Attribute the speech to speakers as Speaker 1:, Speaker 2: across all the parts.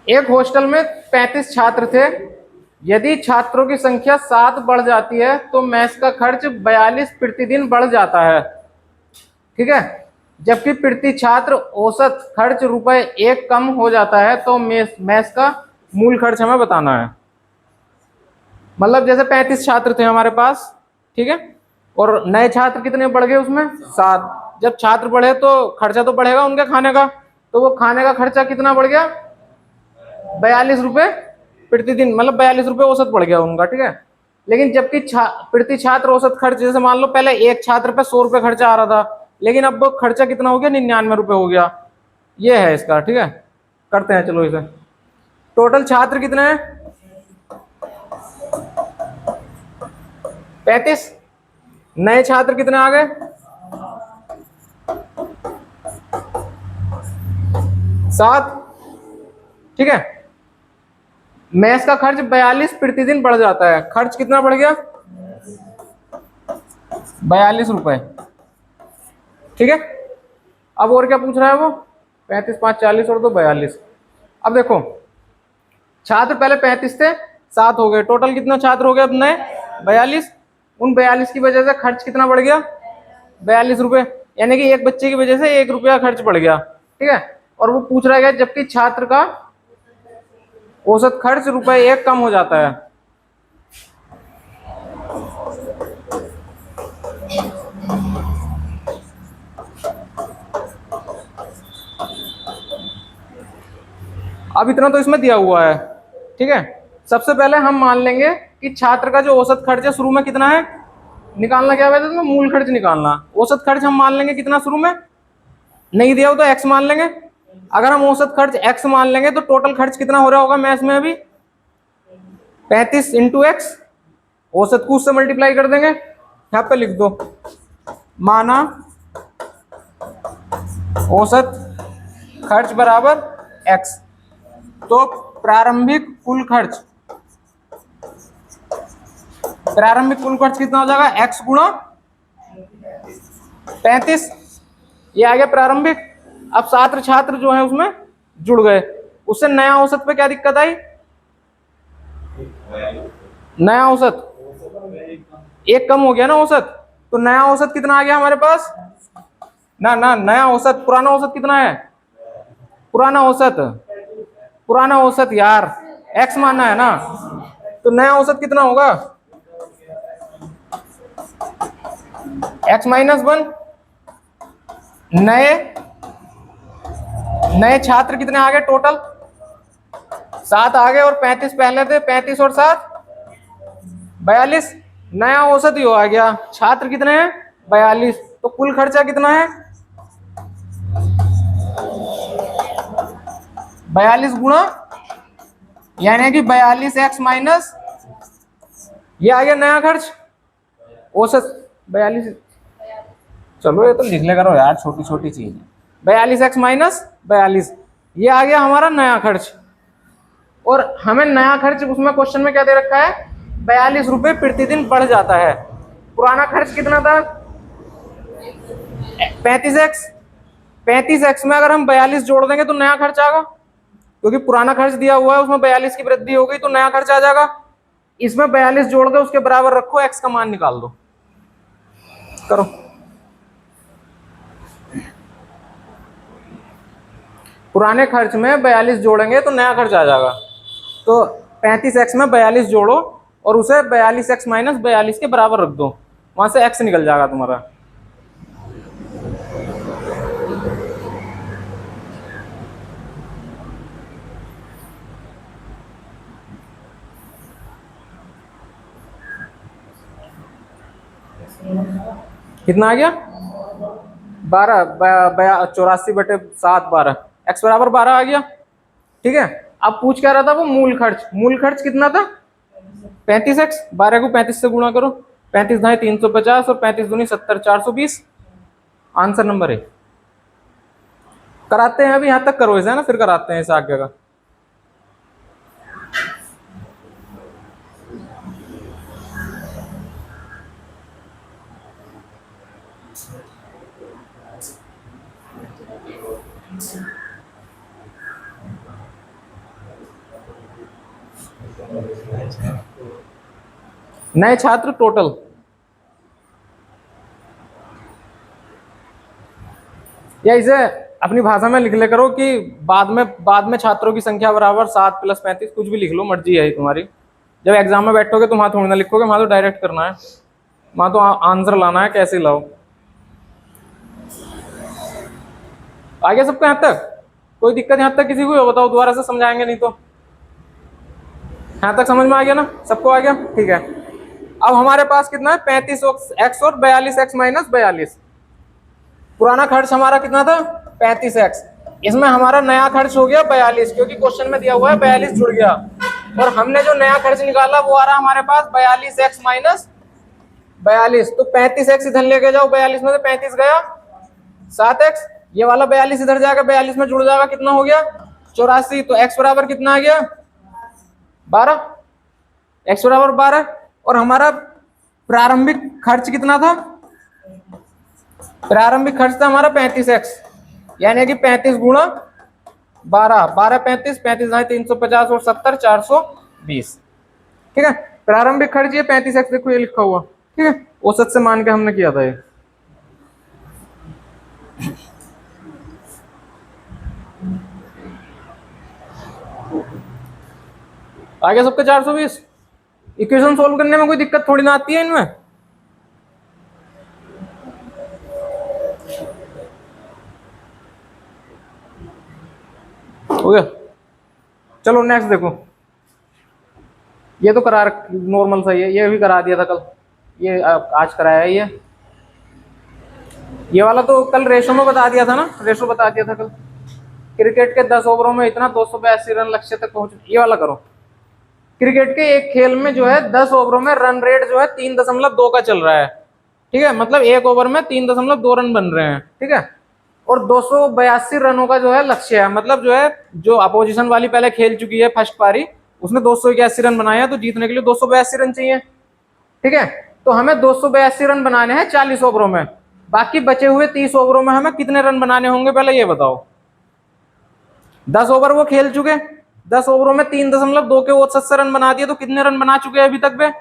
Speaker 1: एक हॉस्टल में 35 छात्र थे। यदि छात्रों की संख्या 7 बढ़ जाती है तो मेस का खर्च 42 प्रतिदिन बढ़ जाता है। ठीक है। जबकि प्रति छात्र औसत खर्च ₹1 कम हो जाता है तो मेस का मूल खर्च हमें बताना है। मतलब जैसे 35 छात्र थे हमारे पास, ठीक है, और नए छात्र कितने बढ़ गए उसमें 7। जब छात्र बढ़े तो खर्चा तो बढ़ेगा उनके खाने का, तो वो खाने का खर्चा कितना बढ़ गया, 42 रुपये प्रतिदिन, मतलब 42 रुपये औसत बढ़ गया उनका। ठीक है। लेकिन जबकि प्रति छात्र औसत खर्च, जैसे मान लो पहले एक छात्र पे 100 रुपये खर्चा आ रहा था, लेकिन अब वो खर्चा कितना हो गया, 99 रुपये हो गया। ये है इसका। ठीक है, करते हैं चलो इसे। टोटल छात्र कितने हैं, 35। नए छात्र कितने आ गए, 7। ठीक है। मेस का खर्च 42 प्रतिदिन बढ़ जाता है। खर्च कितना बढ़ गया, 42 रुपए। ठीक है। अब और क्या पूछ रहा है वो, 35 5 40 और 2 42। अब देखो, छात्र पहले 35 थे, 7 हो गए, टोटल कितना छात्र हो गए अब नए, 42। उन 42 की वजह से खर्च कितना बढ़ गया, 42 रुपए, यानी कि एक बच्चे की वजह से 1 रुपया खर्च बढ़ गया। ठीक है। और वो पूछ रहा है जबकि छात्र का औसत खर्च ₹1 कम हो जाता है। अब इतना तो इसमें दिया हुआ है। ठीक है। सबसे पहले हम मान लेंगे कि छात्र का जो औसत खर्च है शुरू में कितना है, निकालना क्या है तो मूल खर्च निकालना। औसत खर्च हम मान लेंगे कितना, शुरू में नहीं दिया हो तो x मान लेंगे। अगर हम औसत खर्च x मान लेंगे तो टोटल खर्च कितना हो रहा होगा मैथ में अभी, 35 इंटू एक्स, औसत को उससे मल्टीप्लाई कर देंगे, यहाँ पे लिख दो, माना औसत खर्च बराबर x। तो प्रारंभिक कुल खर्च कितना हो जाएगा, x गुणा 35। ये आ गया प्रारंभिक। अब छात्र छात्र जो है उसमें जुड़ गए, उससे नया औसत पे क्या दिक्कत आई, नया औसत 1 कम हो गया ना औसत, तो नया औसत कितना आ गया हमारे पास, ना ना नया औसत, पुराना औसत कितना है, पुराना औसत यार x मानना है ना, तो नया औसत कितना होगा, x-1। नए नए छात्र कितने आ गए टोटल, 7 आ गए, और 35 पहले थे, 35 और 7 42। नया औसत ही आ गया, छात्र कितने हैं 42, तो कुल खर्चा कितना है 42 गुणा, यानी कि 42x- ये आ गया नया खर्च, औसत 42। चलो ये तो लिख ले करो यार, छोटी छोटी चीज है। 42x- 42, ये आ गया हमारा नया खर्च। और हमें नया खर्च उसमें क्वेश्चन में क्या दे रखा है, 42 रुपये प्रतिदिन बढ़ जाता है। पुराना खर्च कितना था 35x। 35x में अगर हम 42 जोड़ देंगे तो नया खर्च आएगा, क्योंकि पुराना खर्च दिया हुआ है उसमें 42 की वृद्धि हो गई तो नया खर्च आ जाएगा। इसमें 42 जोड़ के उसके बराबर रखो, x का मान निकाल दो, करो। पुराने खर्च में 42 जोड़ेंगे तो नया खर्च आ जाएगा। तो 35x में 42 जोड़ो और उसे 42x- 42 के बराबर रख दो, वहां से x निकल जाएगा तुम्हारा। कितना आ गया 12, 84/7 12, x बराबर 12 आ गया। ठीक है। अब पूछ क्या रहा था वो, मूल खर्च कितना था 35x। 12 को 35 से गुणा करो, 35 ढाई 350 और 35 दूनी 70, 420। आंसर नंबर है। कराते हैं अभी यहां तक करो इसे, है ना, फिर कराते हैं इसे आगे का। नए छात्र टोटल, या इसे अपनी भाषा में लिख ले करो कि बाद में छात्रों की संख्या बराबर 7 + 35, कुछ भी लिख लो, मर्जी है तुम्हारी। जब एग्जाम में बैठोगे तो वहां थोड़ी ना लिखोगे, वहां तो डायरेक्ट करना है, वहां तो आंसर लाना है, कैसे लाओ। आ गया सबको यहाँ तक? कोई दिक्कत यहाँ तक किसी को? बताओ, दोबारा से समझाएंगे नहीं तो। यहाँ तक समझ में आ गया ना? सबको आ गया? ठीक है। अब हमारे पास कितना है? 35x और 42x - 42। पुराना खर्च हमारा कितना था? 35x। इसमें हमारा नया खर्च हो गया 42, क्योंकि क्वेश्चन में दिया हुआ है 42 जुड़ गया, और हमने जो नया खर्च निकाला वो आ रहा हमारे पास 42x - 42। तो 35x इधर लेके जाओ, 42 में से 35 गया, 7x। ये वाला 42 इधर जाएगा, 42 में जुड़ जाएगा, कितना हो गया? 84। तो x बराबर कितना आ गया? 12। x बराबर 12। और हमारा प्रारंभिक खर्च कितना था? प्रारंभिक खर्च था हमारा 35x, यानी कि 35 गुणा 12, 12 35, 35 350 और 70 420। ठीक है, प्रारंभिक खर्च ये 35x, देखो ये लिखा हुआ, ठीक है, औसत से मान के हमने किया था ये। आगे सबके 420। इक्वेशन सोल्व करने में कोई दिक्कत थोड़ी ना आती है इनमें। हो गया? चलो नेक्स्ट देखो, ये तो करा नॉर्मल सा, ये भी करा दिया था कल, ये आज कराया है। ये वाला तो कल रेशो में बता दिया था ना, रेशो बता दिया था कल। क्रिकेट के 10 ओवरों में इतना 282 रन लक्ष्य तक पहुंच, ये वाला करो। क्रिकेट के एक खेल में जो है 10 ओवरों में रन रेट जो है 3.2 का चल रहा है, ठीक है, मतलब एक ओवर में 3.2 रन बन रहे हैं, ठीक है, और 282 रनों का जो है लक्ष्य है, मतलब जो है जो अपोजिशन वाली पहले खेल चुकी है फर्स्ट पारी, उसने 281 रन बनाया है, तो जीतने के लिए 282 रन चाहिए, ठीक है। तो हमें 282 रन बनाने हैं 40 ओवरों में, बाकी बचे हुए 30 ओवरों में हमें कितने रन बनाने होंगे पहले ये बताओ। 10 ओवर वो खेल चुके, 10 ओवरों में 3.2 के औसत से रन बना दिए, तो कितने रन बना चुके हैं अभी तक पे?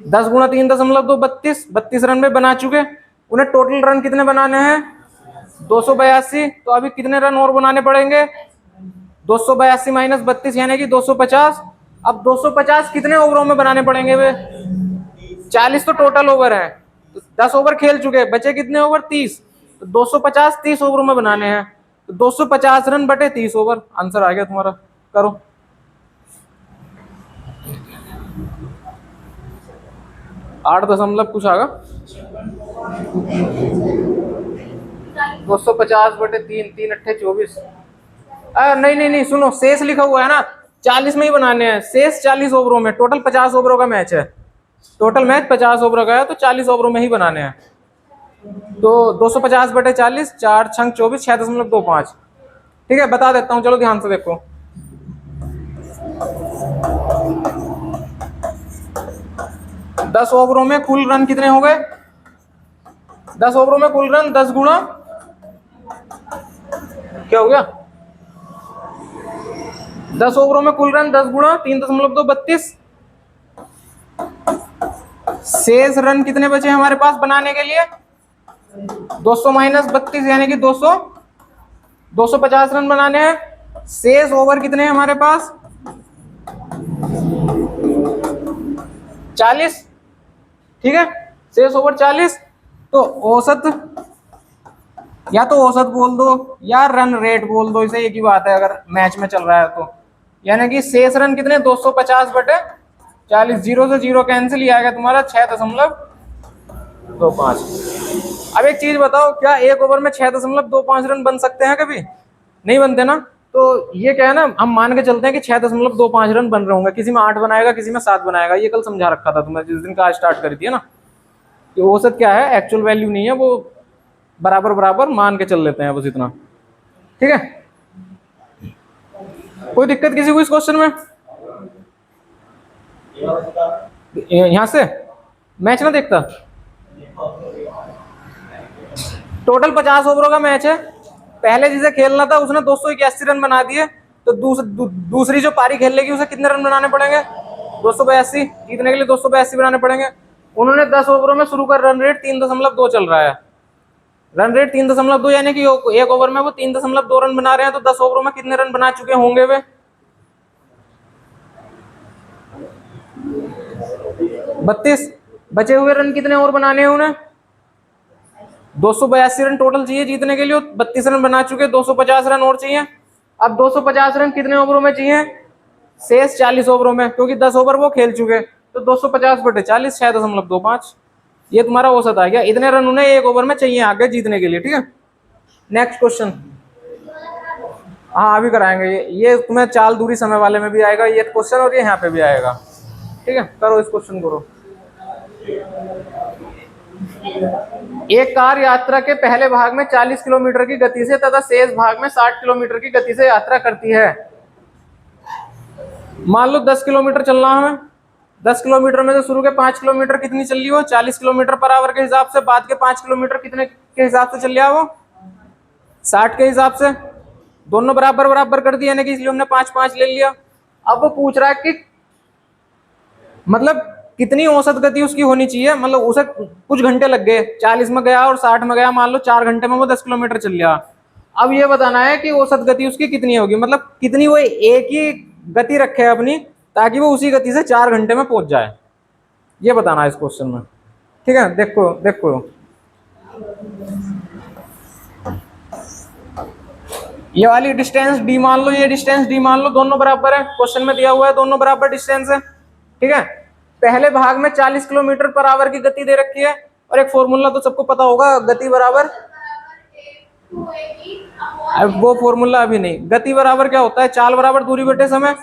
Speaker 1: 10 गुणा 3.2 32, 32 रन में बना चुके। उन्हें टोटल रन कितने बनाने हैं? 282। तो अभी कितने रन और बनाने पड़ेंगे? 282 - 32 यानी कि 250। अब 250 कितने ओवरों में बनाने पड़ेंगे वे? 40 तो टोटल ओवर है, तो 10 ओवर खेल चुके, बचे कितने ओवर? 30। तो 250 30 ओवरों में बनाने हैं, तो 250 रन बटे 30 ओवर, आंसर आ गया तुम्हारा। करो। 8 दशमलव कुछ आगा, 250 बटे 3, 3 अट्ठे 24। नहीं नहीं नहीं, सुनो, शेष लिखा हुआ है ना, 40 में ही बनाने हैं, शेष 40 ओवरों में। टोटल 50 ओवरों का मैच है, टोटल मैच 50 ओवरों का है, तो 40 ओवरों में ही बनाने हैं। तो 250 बटे 40, 4 छंग 24, 6.25। ठीक है, बता देता हूं, चलो ध्यान से देखो। दस ओवरों में कुल रन कितने हो गए? 10 ओवरों में कुल रन 10 गुणा क्या हो गया? 10 ओवरों में कुल रन 10 गुणा 3.2 32। शेष रन कितने बचे हमारे पास बनाने के लिए? 200 - 32 यानी कि 200, 250 रन बनाने हैं। शेष ओवर कितने हैं हमारे पास? 40, ठीक है, शेष ओवर 40। तो औसत, या तो औसत बोल दो या रन रेट बोल दो, इसे एक ही बात है अगर मैच में चल रहा है तो। यानी कि शेष रन कितने? 250 बटे 40, 0 से 0 कैंसिल, ही आएगा तुम्हारा 6.25। अब एक चीज बताओ, क्या एक ओवर में 6.25 रन बन सकते हैं? कभी नहीं बनते ना। तो ये क्या है ना, हम मान के चलते हैं कि 6.25 रन बन रहे होंगे, किसी में 8 बनाएगा, किसी में 7 बनाएगा। ये कल समझा रखा था तुम्हें जिस दिन का स्टार्ट करी थी ना, कि औसत क्या है, एक्चुअल वैल्यू नहीं है, वो बराबर बराबर मान के चल लेते हैं, बस इतना। ठीक है, कोई दिक्कत किसी को इस क्वेश्चन में? यहां से मैच ना देखता, टोटल 50 ओवरों का मैच है। पहले जिसे खेलना था उसने 281 रन बना दिए, तो दूसरी जो पारी खेल लेगी उसे कितने रन बनाने पड़ेंगे? 282। जीतने के लिए 282 बनाने पड़ेंगे। उन्होंने 10 ओवरों में शुरू कर रन रेट 3.2 चल रहा है। रन रेट 3.2 यानी कि एक ओवर में वो 3.2 रन बना रहे हैं, तो 10 ओवरों में कितने रन बना चुके होंगे वे? 32। बचे हुए रन कितने और बनाने हैं उन्हें? 282 रन टोटल चाहिए जीतने के लिए, 32 रन बना चुके, 250 रन और चाहिए। अब 250 रन कितने ओवरों में चाहिए? शेष 40 ओवरों में, क्योंकि 10 ओवर वो खेल चुके, तो 250/40 6.25। ये तुम्हारा औसत आ गया। इतने रन उन्हें एक ओवर में चाहिए आगे जीतने के लिए। ठीक है, नेक्स्ट क्वेश्चन। हाँ अभी कराएंगे ये तुम्हें चाल दूरी समय वाले में भी आएगा ये क्वेश्चन, और ये यहाँ पे भी आएगा। ठीक है, करो इस क्वेश्चन करो। एक कार यात्रा के पहले भाग में 40 किलोमीटर की गति से तथा शेष भाग में 60 किलोमीटर की गति से यात्रा करती है। मान लो 10 किलोमीटर चलना हमें। 10 किलोमीटर में से शुरू के 5 किलोमीटर कितनी चल रही हो? 40 किलोमीटर पर आवर के हिसाब से। बाद के 5 किलोमीटर कितने के हिसाब से चल रहा है वो? 60 के हिसाब से। दोनों बराबर बराबर कर दिया, यानी कि इसलिए हमने 5-5 ले लिया। अब वो पूछ रहा है कि मतलब कितनी औसत गति उसकी होनी चाहिए, मतलब उसे कुछ घंटे लग गए, 40 में गया और 60 में गया, मान लो 4 घंटे में वो 10 किलोमीटर चल गया। अब ये बताना है कि औसत गति उसकी कितनी होगी, मतलब कितनी वो एक ही गति रखे अपनी, ताकि वो उसी गति से 4 घंटे में पहुंच जाए। ये बताना है इस क्वेश्चन में। ठीक है, देखो देखो ये वाली डिस्टेंस डी मान लो, ये डिस्टेंस डी मान लो, दोनों बराबर है। क्वेश्चन में दिया हुआ है दोनों बराबर डिस्टेंस है। ठीक है, पहले भाग में 40 किलोमीटर पर आवर की गति दे रखी है, और एक फॉर्मूला तो सबको पता होगा, गति बराबर, अब वो फॉर्मूला अभी नहीं। गति बराबर क्या होता है? चाल बराबर दूरी बटे समय।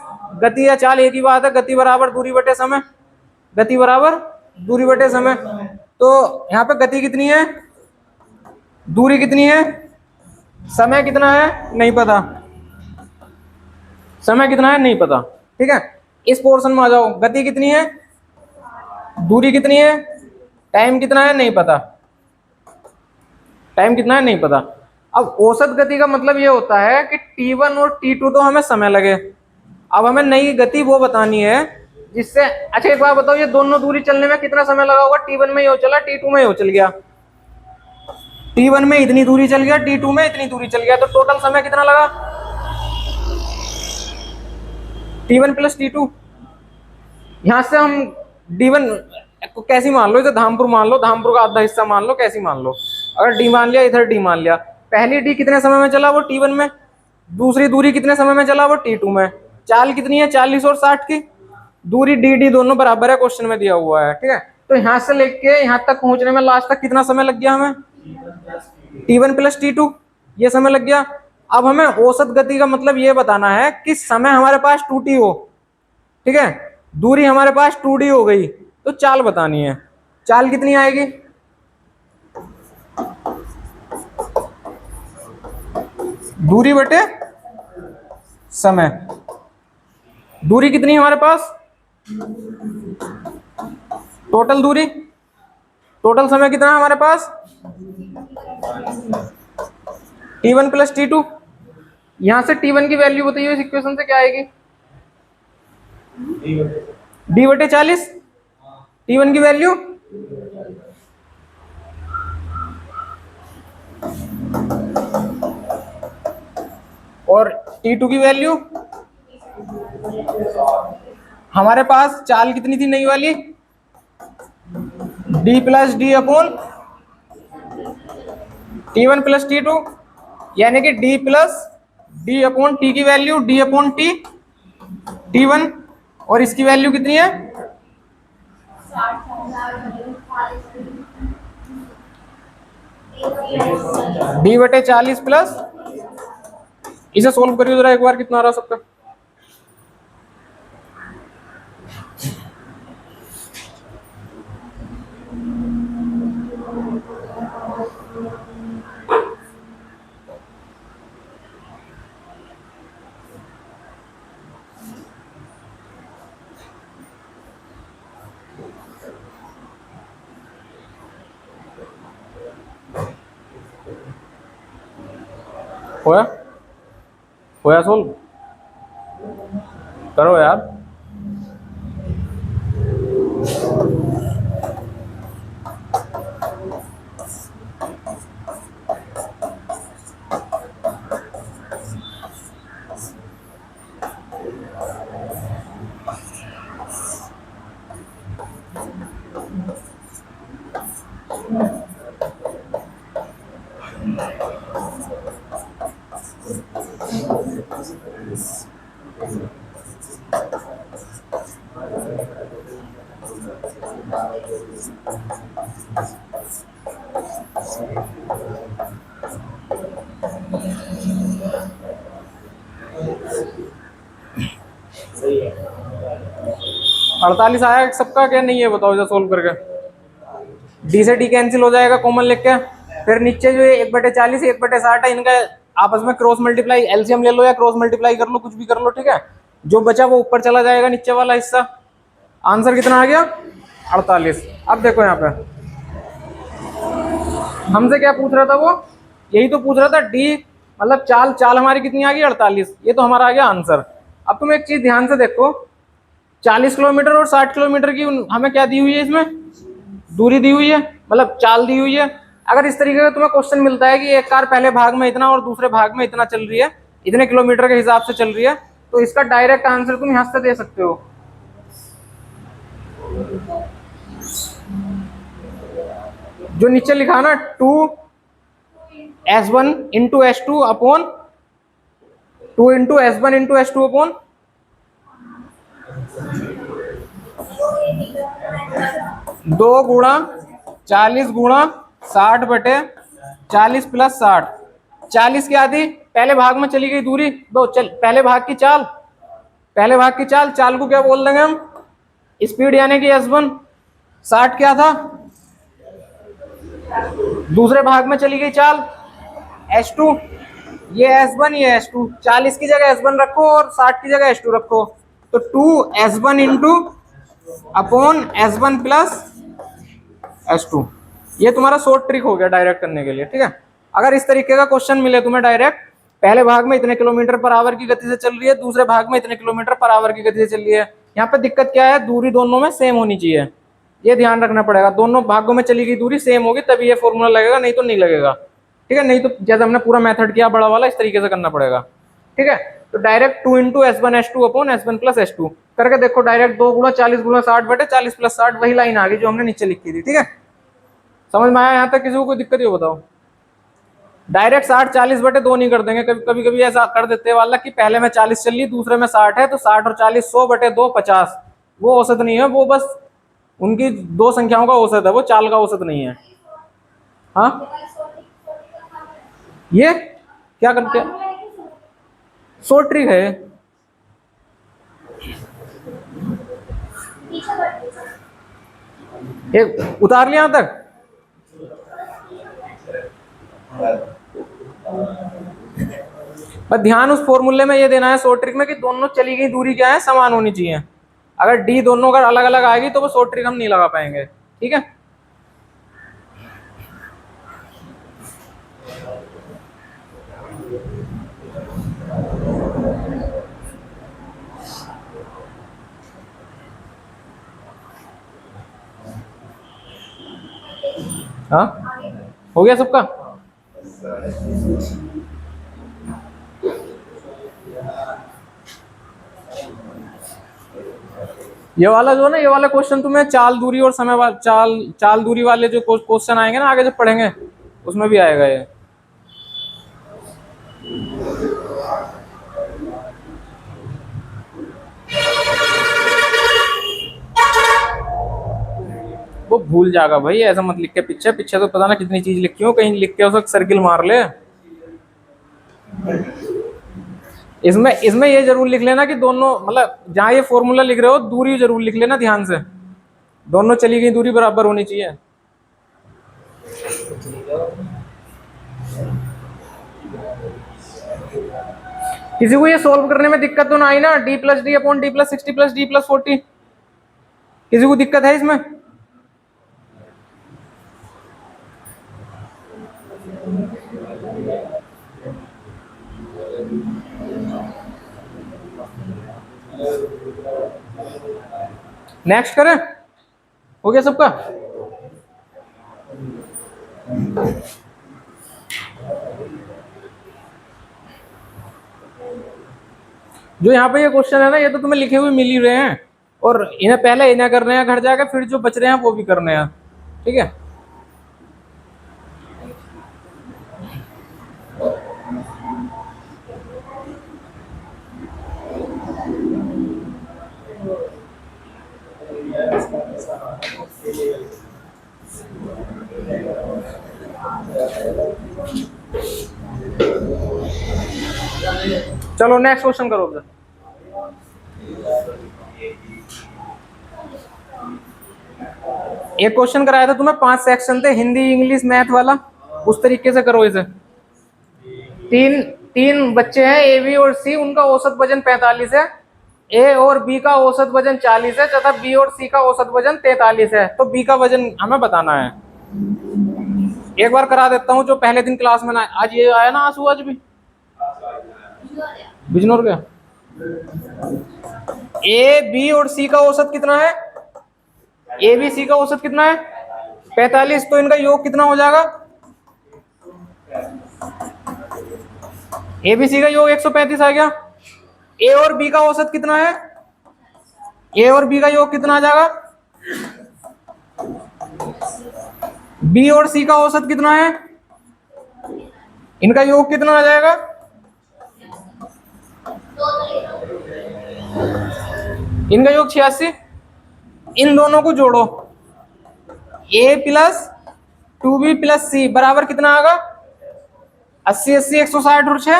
Speaker 1: गति या चाल एक ही बात है। गति बराबर दूरी बटे समय। गति बराबर दूरी बटे समय। तो यहाँ पे गति कितनी है, दूरी कितनी है, समय कितना है नहीं पता, समय कितना है नहीं पता। ठीक है, इस पोर्शन में आ जाओ। गति कितनी है, दूरी कितनी है, टाइम कितना है नहीं पता, टाइम कितना है नहीं पता। अब औसत गति का मतलब ये होता है कि T1 और T2 तो हमें समय लगे, अब हमें नई गति वो बतानी है जिससे। अच्छा एक बात बताओ, ये दोनों दूरी चलने में कितना समय लगा होगा? T1 में ये चला, T2 में ये चल गया। T1 में इतनी दूरी चल गया, T2 में इतनी दूरी चल गया, तो टोटल समय कितना लगा? T1 + T2। यहां से हम D1 को कैसी मान लो, इसे धामपुर मान लो, धामपुर का आधा हिस्सा मान लो, कैसी मान लो। अगर डी मान लिया, इधर डी मान लिया। पहली डी कितने समय में चला? वो T1 में। दूसरी दूरी कितने समय में चला? वो T2 में। चाल कितनी है? 40 और 60 की। दूरी डी डी दोनों बराबर है, क्वेश्चन में दिया हुआ है। ठीक है, तो यहां से लेके यहां तक पहुंचने में लास्ट तक कितना समय लग गया हमें? T1 + T2 ये समय लग गया। अब हमें औसत गति का मतलब ये बताना है कि समय हमारे पास 2T हो। ठीक है, दूरी हमारे पास 2D हो गई, तो चाल बतानी है। चाल कितनी आएगी? दूरी बटे समय। दूरी कितनी है हमारे पास? टोटल दूरी, टोटल समय कितना है हमारे पास? T1 + T2। यहां से T1 की वैल्यू बताइए, इस इक्वेशन से क्या आएगी? D/40। T1 की वैल्यू और T2 की वैल्यू। हमारे पास चाल कितनी थी नई वाली? D + D/T1 + T2, यानी कि D + D/T की वैल्यू D/T T1, और इसकी वैल्यू कितनी है? D/40 प्लस, इसे सोल्व करिए जरा एक बार, कितना आ रहा सबका? होया होया सोल्व? करो यार। अड़तालीस आया सबका क्या नहीं है बताओ इधर सोल्व करके। डी से डी कैंसिल हो जाएगा कॉमन लिख के। फिर नीचे जो 1/40 1/60 है, इनका आपस में क्रॉस मल्टीप्लाई, एलसीएम ले लो या क्रॉस मल्टीप्लाई कर लो, कुछ भी कर लो, ठीक है। जो बचा वो ऊपर चला जाएगा, नीचे वाला हिस्सा। आंसर कितना आ गया? 48। अब देखो यहाँ पे हमसे क्या पूछ रहा था वो, यही तो पूछ रहा था। डी मतलब चाल चाल हमारी कितनी आ गई? 48। ये तो हमारा आ गया आंसर। अब तुम एक चीज ध्यान से देखो, 40 किलोमीटर और 60 किलोमीटर की हमें क्या दी हुई है, इसमें दूरी दी हुई है, मतलब चाल दी हुई है। अगर इस तरीके का तुम्हें क्वेश्चन मिलता है कि एक कार पहले भाग में इतना और दूसरे भाग में इतना चल रही है, इतने किलोमीटर के हिसाब से चल रही है, तो इसका डायरेक्ट आंसर तुम यहां से दे सकते हो। जो नीचे लिखा ना 2s1 into s2 upon 2 into s1 into s2 upon 2 गुणा 40 गुणा 60/40 प्लस 60। 40 क्या थी? पहले भाग में चली गई दूरी, दो पहले भाग की चाल, पहले भाग की चाल, चाल को क्या बोल देंगे हम? स्पीड यानी कि s1। 60 क्या था? दूसरे भाग में चली गई चाल, s2। ये s1 ये s2, 40 की जगह s1 रखो और 60 की जगह s2 रखो, तो 2s1 into upon s1 plus s2। ये तुम्हारा शॉर्ट ट्रिक हो गया डायरेक्ट करने के लिए, ठीक है। अगर इस तरीके का क्वेश्चन मिले तुम्हें डायरेक्ट, पहले भाग में इतने किलोमीटर पर आवर की गति से चल रही है, दूसरे भाग में इतने किलोमीटर पर आवर की गति से चल रही है, यहाँ पे दिक्कत क्या है? दूरी दोनों में सेम होनी चाहिए, ये ध्यान रखना पड़ेगा। दोनों भागों में चली गई दूरी सेम होगी तभी ये फॉर्मूला लगेगा, नहीं तो नहीं लगेगा, ठीक है। नहीं तो जैसे हमने पूरा मेथड किया बड़ा वाला, इस तरीके से करना पड़ेगा, ठीक है। तो direct 2 into s1 s2 upon s1 plus s2 करके देखो, डायरेक्ट 2 गुणा 40 गुणा 60/40 प्लस 60, वही लाइन आ गई जो हमने नीचे लिखी थी, ठीक है। समझ में आया यहाँ तक? किसी को कोई दिक्कत हो बताओ? डायरेक्ट 60/40/2 नहीं कर देंगे, कभी कभी ऐसा कर देते वाला कि पहले में 40 चल रही दूसरे में 60 है, तो 60 और 40 100/2 50। वो औसत नहीं है, वो बस उनकी दो संख्याओं का औसत है, वो चाल का औसत नहीं है। हाँ ये क्या करते? शॉर्ट ट्रिक है। एक उतार लिया यहां तक। बस ध्यान उस फॉर्मूले में ये देना है शॉर्ट ट्रिक में कि दोनों चली गई दूरी क्या है? समान होनी चाहिए। अगर डी दोनों अगर अलग अलग आएगी तो वो शॉर्ट ट्रिक हम नहीं लगा पाएंगे, ठीक है। हाँ हो गया सबका? ये वाला जो है ना, ये वाला क्वेश्चन तुम्हें चाल दूरी और समय चाल दूरी वाले जो क्वेश्चन आएंगे ना आगे जब पढ़ेंगे, उसमें भी आएगा ये। वो भूल जाएगा भाई, ऐसा मत लिख के पीछे पीछे तो पता ना कितनी चीज लिखी हो, कहीं लिख के उसको सर्किल मार ले। इसमें इसमें ये जरूर लिख लेना कि दोनों, मतलब जहां ये फॉर्मूला लिख रहे हो दूरी जरूर लिख लेना ध्यान से, दोनों चली गई दूरी बराबर होनी चाहिए। किसी को ये सॉल्व करने में दिक्कत तो ना आई ना? d plus D upon D plus 60 plus D plus 40, किसी को दिक्कत है इसमें? नेक्स्ट करें, हो गया सबका। जो यहाँ पे ये क्वेश्चन है ना, ये तो तुम्हें लिखे हुए मिल ही रहे हैं, और इन्हें पहले इन्हें करने हैं घर जाकर, फिर जो बच रहे हैं वो भी करने हैं, ठीक है। चलो नेक्स्ट क्वेश्चन करो। एक क्वेश्चन कराया था तुम्हें, 5 सेक्शन थे, हिंदी इंग्लिश मैथ वाला, उस तरीके से करो इसे। तीन तीन बच्चे हैं, ए बी और सी, उनका औसत वजन 45 है, ए और बी का औसत वजन 40 है तथा बी और सी का औसत वजन 43 है, तो बी का वजन हमें बताना है। एक बार करा देता हूं, जो पहले दिन क्लास में ना, आज ये आया ना आंसू, आज भी बिजनौर गया। ए बी और सी का औसत कितना है, ए बी सी का औसत कितना है 45, तो इनका योग कितना हो जाएगा, ए बी सी का योग 135 आ गया। ए और बी का औसत कितना है, ए और बी का योग कितना आ जाएगा, बी और सी का औसत कितना है, इनका योग कितना आ जाएगा, इनका योग 86। इन दोनों को जोड़ो, ए प्लस 2b प्लस सी बराबर कितना आएगा, 80 80 160 और 6।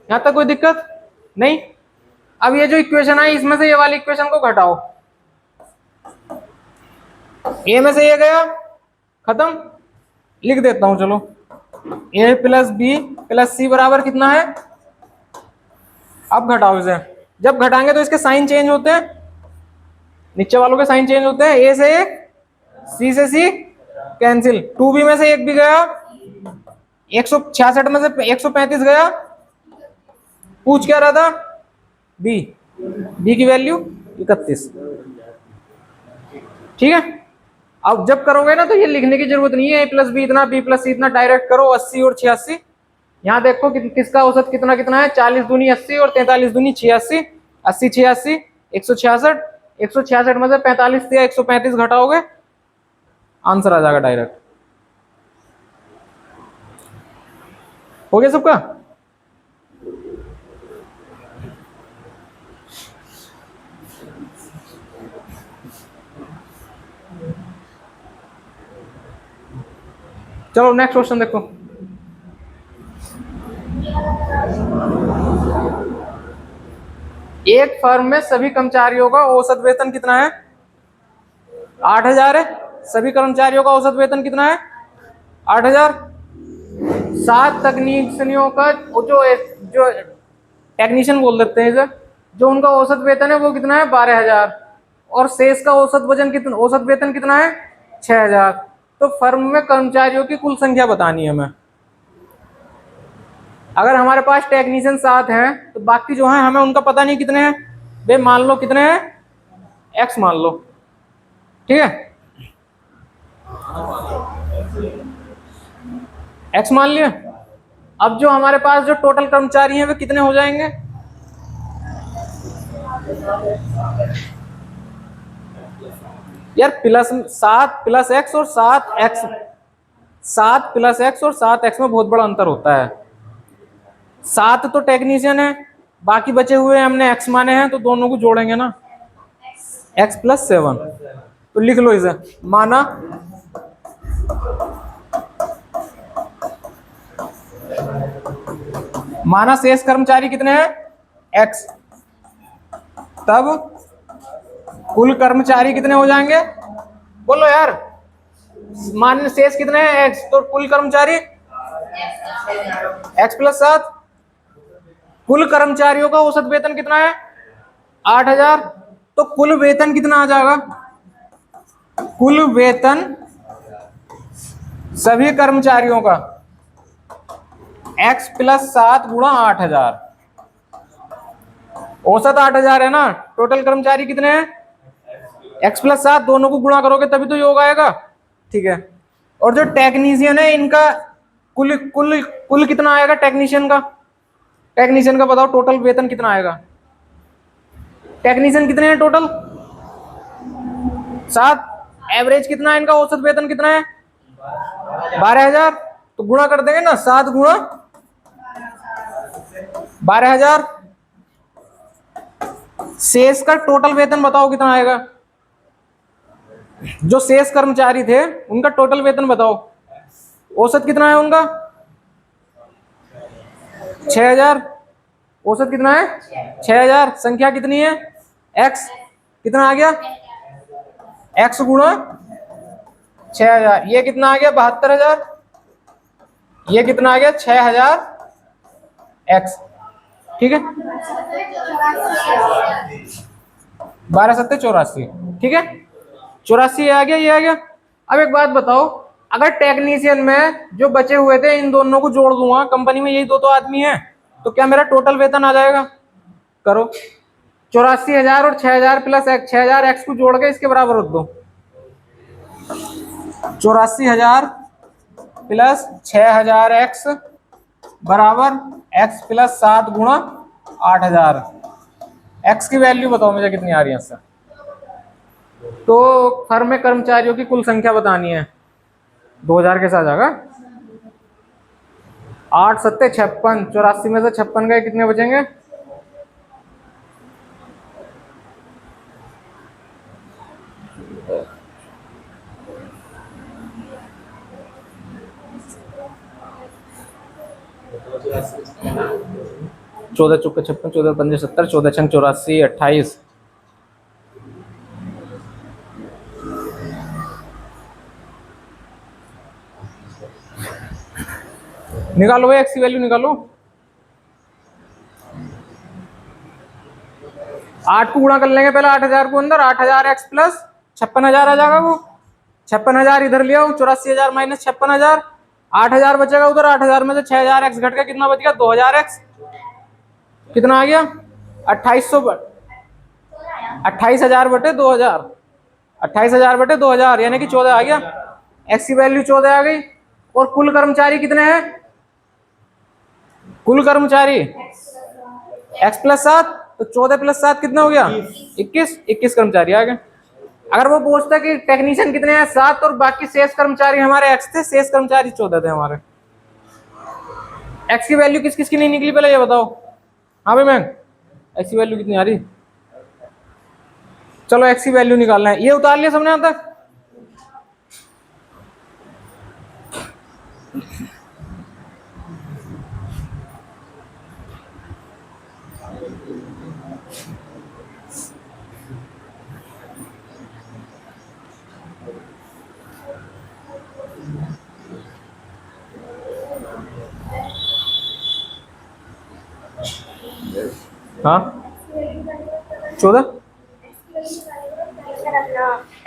Speaker 1: यहां तक कोई दिक्कत नहीं। अब ये जो इक्वेशन है, इसमें से ये वाली इक्वेशन को घटाओ, ए में से ये गया खत्म, लिख देता हूं चलो, ए प्लस बी प्लस सी बराबर कितना है। अब घटाओ इसे, जब घटाएंगे तो इसके साइन चेंज होते हैं, नीचे वालों के साइन चेंज होते हैं, ए से एक, सी से सी कैंसिल, 2b में से एक भी गया, 166 में से 135 गया, पूछ क्या रहा था, बी की वैल्यू 31, ठीक है। अब जब करोगे ना तो ये लिखने की जरूरत नहीं है, ए प्लस बी इतना, बी प्लस सी इतना, डायरेक्ट करो 80 और 86। यहाँ देखो किसका औसत कितना कितना है, 40 दूनी 80 और 43 दूनी 86, 80 86 166, 166 में से 45 या 135 घटाओगे, आंसर आ जाएगा डायरेक्ट। हो गया सबका। चलो नेक्स्ट क्वेश्चन देखो। एक फर्म में सभी कर्मचारियों का औसत वेतन कितना है, 8000 है। सभी कर्मचारियों का औसत वेतन कितना है 8000। 7 तकनीशियनों का जो टेक्नीशियन बोल देते हैं सर, जो उनका औसत वेतन है वो कितना है 12000, और शेष का औसत वेतन कितना है 6000। तो फर्म में कर्मचारियों की कुल संख्या बतानी है हमें। अगर हमारे पास टेक्नीशियन 7 हैं तो बाकी जो है हमें उनका पता नहीं कितने हैं, वे मान लो कितने हैं, x मान लो, ठीक है, x मान लिया। अब जो हमारे पास जो टोटल कर्मचारी हैं वे कितने हो जाएंगे, यार प्लस 7 प्लस x और 7x, 7 प्लस x और 7x में बहुत बड़ा अंतर होता है। 7 तो टेक्नीशियन है, बाकी बचे हुए हमने x माने हैं, तो दोनों को जोड़ेंगे ना, x प्लस 7, तो लिख लो इसे, माना शेष कर्मचारी कितने हैं x, तब कुल कर्मचारी कितने हो जाएंगे, बोलो यार, मान शेष कितने हैं x, तो कुल कर्मचारी x प्लस 7। कुल कर्मचारियों का औसत वेतन कितना है 8000, तो कुल वेतन कितना आ जाएगा, कुल वेतन सभी कर्मचारियों का x प्लस 7 गुणा 8000। औसत 8000 है ना, टोटल कर्मचारी कितने हैं x प्लस 7 दोनों को गुणा करोगे तभी तो योग आएगा, ठीक है। और जो टेक्नीशियन है इनका कुल कुल कुल कितना आएगा टेक्नीशियन का? टेक्नीशियन का बताओ टोटल वेतन कितना आएगा? टेक्नीशियन कितने हैं टोटल? 7। एवरेज कितना है इनका, औसत वेतन कितना है? 12,000। तो गुणा कर देंगे ना, 7 गुणा 12,000। शेष का टोटल वेतन बताओ कितना आएगा? जो शेष कर्मचारी थे उनका टोटल वेतन बताओ, औसत कितना है उनका? 6,000। औसत कितना है? 6,000। संख्या कितनी है? x कितना आ गया? x गुणा 6,000। ये कितना आ गया? 72,000। ये कितना आ गया? 6,000 x, ठीक है। 12 सत्ते 84, ठीक है। 84 आ गया, ये आ गया। अब एक बात बताओ, अगर टेक्नीशियन में जो बचे हुए थे इन दोनों को जोड़ दूंगा, कंपनी में यही दो तो आदमी है, तो क्या मेरा टोटल वेतन आ जाएगा? करो, 84,000 और 6,000 प्लस 6,000 एक्स को जोड़ के इसके बराबर रख दो। 84,000 प्लस 6,000 एक्स बराबर x प्लस 7 गुणा 8,000। एक्स की वैल्यू बताओ मुझे कितनी आ रही है इससे। तो फर्म में कर्मचारियों की कुल संख्या बतानी है, 2,000 के साथ जाएगा। 8 सत्ते 56, 84 में से 56 गए, कितने बचेंगे? चौदह चौके 56, 14 पंजे 70, 14 छंग 84, 28। निकालो भाई एक्स की वैल्यू निकालो। 8 को गुणा कर लेंगे पहले 8,000 को अंदर, 8,000 एक्स प्लस 56,000 आ जाएगा। वो 56,000 इधर लिया, 84,000 माइनस 56,000, 8,000 बचेगा उधर। 8,000 में से 6,000 एक्स घट के कितना बच गया? 2,000 एक्स। कितना आ गया? 2,800 28,000 बटे 2,000, 28,000 बटे 2,000 यानी कि 14 आ गया। एक्स की वैल्यू 14 आ गई। और कुल कर्मचारी कितने हैं? कुल कर्मचारी एक्स प्लस 7, तो 14 प्लस 7 कितना हो गया? 21 कर्मचारी आ गए। अगर वो पूछता कि टेक्नीशियन कितने हैं, 7, और बाकी शेष कर्मचारी हमारे एक्स थे, शेष कर्मचारी 14 थे हमारे। एक्स की वैल्यू किस किस की नहीं निकली पहले ये बताओ। हाँ भाई मैम, एक्स की वैल्यू कितनी आ रही? चलो एक्स की वैल्यू निकालना है, ये उतार लिया सबने यहां तक। हाँ 14।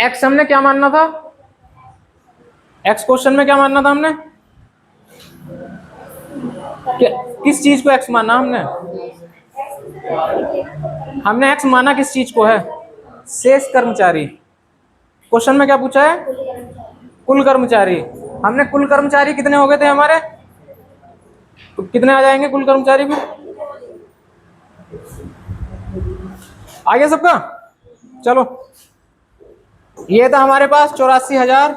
Speaker 1: एक्स हमने क्या मानना था? एक्स क्वेश्चन में क्या मानना था हमने? किस चीज को एक्स माना हमने? हमने एक्स माना किस चीज को है? शेष कर्मचारी। क्वेश्चन में क्या पूछा है? कुल कर्मचारी। हमने कुल कर्मचारी कितने हो गए थे हमारे? तो कितने आ जाएंगे कुल कर्मचारी में? आ गया सबका? चलो, ये था हमारे पास 84,000,